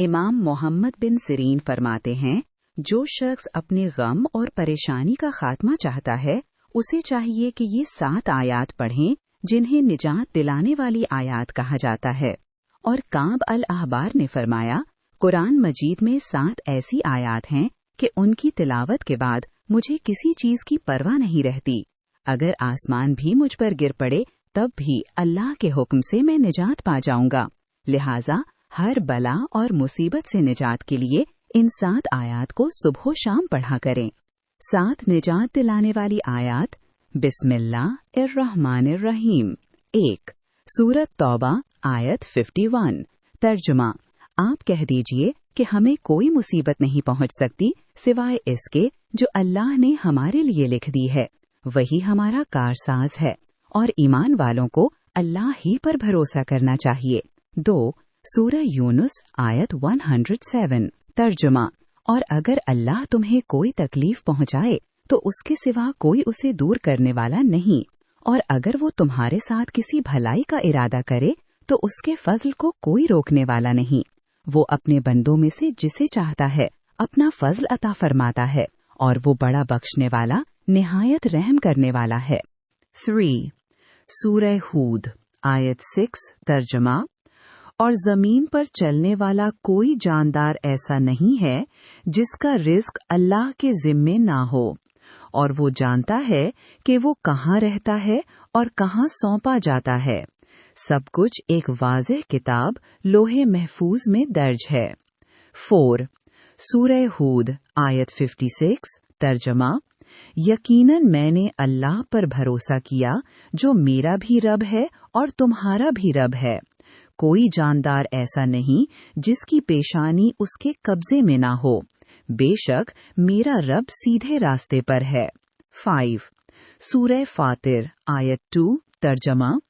इमाम मोहम्मद बिन सिरीन फरमाते हैं, जो शख्स अपने गम और परेशानी का खात्मा चाहता है, उसे चाहिए कि ये 7 आयात पढ़ें जिन्हें निजात दिलाने वाली आयात कहा जाता है। और काब अल अहबार ने फरमाया, कुरान मजीद में 7 ऐसी आयात हैं कि उनकी तिलावत के बाद मुझे किसी चीज की परवाह नहीं रहती। अगर आसमान भी मुझ पर गिर पड़े तब भी अल्लाह के हुक्म से मैं निजात पा जाऊंगा। लिहाजा हर बला और मुसीबत से निजात के लिए इन 7 आयात को सुबह शाम पढ़ा करें। 7 निजात दिलाने वाली आयात। बिस्मिल्लाहिर्रहमानिर्रहीम। 1. सूरत तौबा आयत 51। तर्जुमा। आप कह दीजिए कि हमें कोई मुसीबत नहीं पहुंच सकती सिवाय इसके जो अल्लाह ने हमारे लिए लिख दी है। वही हमारा कारसाज है और ईमान वालों को अल्लाह ही पर भरोसा करना चाहिए। 2. सूरह यूनुस आयत 107। तर्जुमा। और अगर अल्लाह तुम्हें कोई तकलीफ पहुंचाए तो उसके सिवा कोई उसे दूर करने वाला नहीं, और अगर वो तुम्हारे साथ किसी भलाई का इरादा करे तो उसके फजल को कोई रोकने वाला नहीं। वो अपने बंदों में से जिसे चाहता है अपना फजल अता फरमाता है, और वो बड़ा बख्शने वाला निहायत रहम करने वाला है। 3. सूरह हूद आयत 6। तर्जुमा। और जमीन पर चलने वाला कोई जानदार ऐसा नहीं है जिसका रिज्क अल्लाह के जिम्मे ना हो, और वो जानता है कि वो कहाँ रहता है और कहाँ सौंपा जाता है। सब कुछ एक वाज़ेह किताब लोहे महफूज में दर्ज है। 4. सूरह हूद आयत 56। तर्जमा। यकीनन मैंने अल्लाह पर भरोसा किया जो मेरा भी रब है और तुम्हारा भी रब है। कोई जानदार ऐसा नहीं जिसकी पेशानी उसके कब्जे में ना हो। बेशक मेरा रब सीधे रास्ते पर है। 5. सूरह फातिर आयत 2। तर्जमा।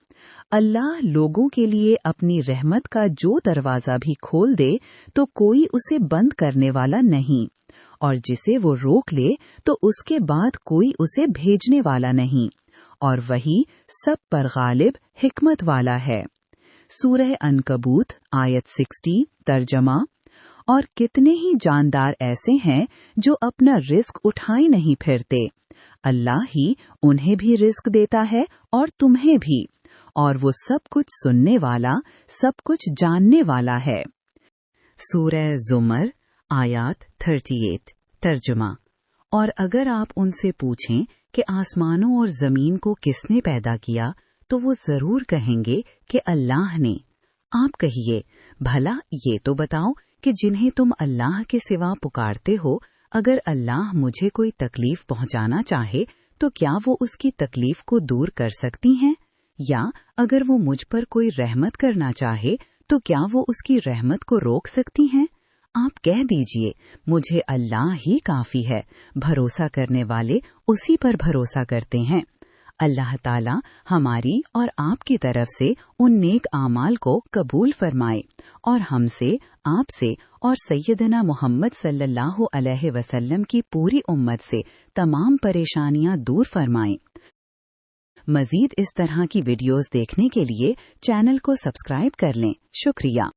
अल्लाह लोगों के लिए अपनी रहमत का जो दरवाजा भी खोल दे तो कोई उसे बंद करने वाला नहीं, और जिसे वो रोक ले तो उसके बाद कोई उसे भेजने वाला नहीं, और वही सब पर गालिब हिकमत वाला है। सूरह अनकबूत आयत 60। तर्जमा। और कितने ही जानदार ऐसे हैं जो अपना रिस्क उठाए नहीं फिरते। अल्लाह ही उन्हें भी रिस्क देता है और तुम्हें भी, और वो सब कुछ सुनने वाला, सब कुछ जानने वाला है। सूरह जुमर आयत 38। तर्जुमा। और अगर आप उनसे पूछें कि आसमानों और जमीन को किसने पैदा किया तो वो जरूर कहेंगे कि अल्लाह ने। आप कहिए, भला ये तो बताओ कि जिन्हें तुम अल्लाह के सिवा पुकारते हो, अगर अल्लाह मुझे कोई तकलीफ पहुंचाना चाहे तो क्या वो उसकी तकलीफ को दूर कर सकती हैं? या अगर वो मुझ पर कोई रहमत करना चाहे तो क्या वो उसकी रहमत को रोक सकती हैं? आप कह दीजिए, मुझे अल्लाह ही काफी है, भरोसा करने वाले उसी पर भरोसा करते हैं। अल्लाह ताला हमारी और आपकी तरफ से उन नेक आमाल को कबूल फरमाए और हमसे, आपसे और सैयदना मोहम्मद सल्लल्लाहु अलैहि वसल्लम की पूरी उम्मत से तमाम परेशानियां दूर फरमाए। मजीद इस तरह की वीडियोस देखने के लिए चैनल को सब्सक्राइब कर लें। शुक्रिया।